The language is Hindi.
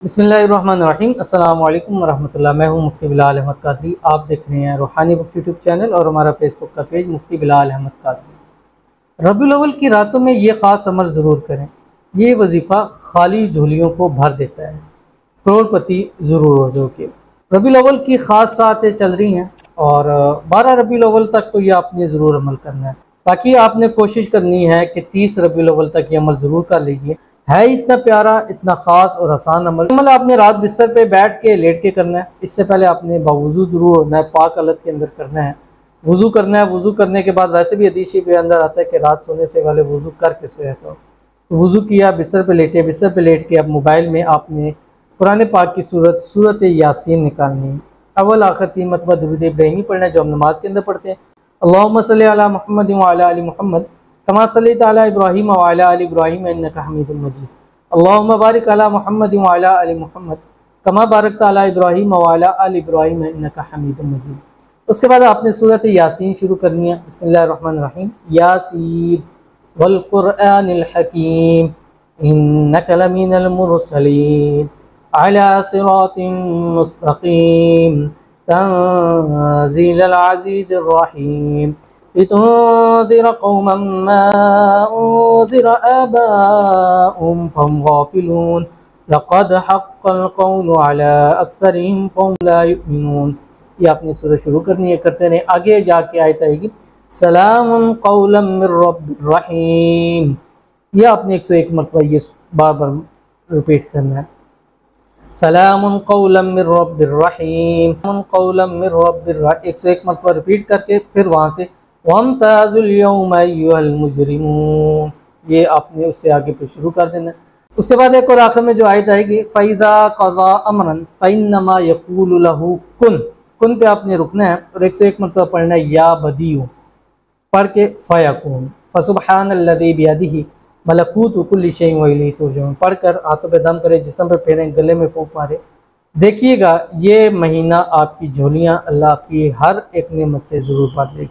बिस्मिल्लाहिर्रहमानिर्रहीम। अस्सलाम वालेकुम वरहमतुल्लाह। मैं हूं मुफ्ती बिलाल अहमद कादरी। आप देख रहे हैं रूहानी बुक यूट्यूब चैनल और हमारा फेसबुक का पेज मुफ्ती बिलाल अहमद कादरी। रबीउल अव्वल की रातों में ये ख़ास अमल ज़रूर करें। ये वजीफ़ा खाली झोलियों को भर देता है, करोड़पति ज़रूर हो जाओगे। रबीउल अव्वल की ख़ास सातें चल रही हैं और 12 रबीउल अव्वल तक तो ये आपने ज़रूर अमल करना है। बाकी आपने कोशिश करनी है कि 30 रबीउल अव्वल तक ये अमल ज़रूर कर लीजिए। है इतना प्यारा, इतना ख़ास और आसान अमल आपने रात बिस्तर पे बैठ के लेट के करना है। इससे पहले आपने बावुज़ू ज़रूर होना है, पाक हालत के अंदर करना है, वज़ू करना है। वज़ू करने के बाद वैसे भी हदीस शरीफ के अंदर आता है कि रात सोने से पहले वज़ू करके सोया करो। तो वज़ू किया, बिस्तर पे लेटे, बिस्तर पे लेट के अब मोबाइल में आपने कुरान पाक की सूरत यासीन निकालनी है। अव्वल आखिर 3 मरतबा दुरूद इब्राहिमी पढ़ना है जो हम नमाज के अंदर पढ़ते हैं। अल्लाहुम्मा सल्ली अला मुहम्मद व अला आलि मुहम्मद कमा सल्लैता अला इब्राहीम व अला आलि इब्राहीम इन्नका हमीदुम मजीद। अल्लाहुम्मा बारिक अला मुहम्मद व अला आलि मुहम्मद कमा बारकता अला इब्राहीम व अला आलि इब्राहीम इन्नका हमीदुम मजीद। उसके बाद आपने सूरत यासीन शुरू करनी है। बिस्मिल्लाहिर्रहमानिर्रहीम। यासीन वल कुरआनिल हकीम इन्नका लमिनल मुरसलीन अला सिरातिम मुस्तकीम तंज़ीलल अज़ीज़िर रहीम लितुन्ज़िर कौमन मा उन्ज़िर आबाउहुम फहुम गाफ़िलून लक़द हक़्क़ल क़ौलु अला अक्सरिहिम फहुम ला युमिनून। ये आपने सूरत शुरू करनी है, करते रहे। आगे जाके आयत आएगी सलामुन क़ौलन मिर रब्बिर रहीम। ये आपने 101 मरतबा ये बार बार रिपीट करना है। सलामुन क़ौलन मिर रब्बिर रहीम, क़ौलन मिर रब्बिर रहीम 101 मरतबा रिपीट करके फिर वहाँ से वम्ताज़ुल यौमा अय्युहल मुजरिमून, ये आपने उससे आगे फिर शुरू कर देना। उसके बाद एक और आखिर में जो आयत आएगी फ़इज़ा क़ज़ा अमरन फ़इन्नमा यक़ूलु लहू कुन, कुन पे आपने रुकना है और 101 मरतबा पढ़ना है या बदीउ पढ़ के फ़यकून फ़सुब्हानल्लज़ी बियदिही मलकूतु कुल्लि शैइन व इलैहि तुरजऊन पढ़कर हाथों पे दम करें, जिस्म पे फेरें, गले में फूंक मारे। देखिएगा ये महीना आपकी झोलियाँ अल्लाह आपकी हर एक नेमत से ज़रूर भर देगा।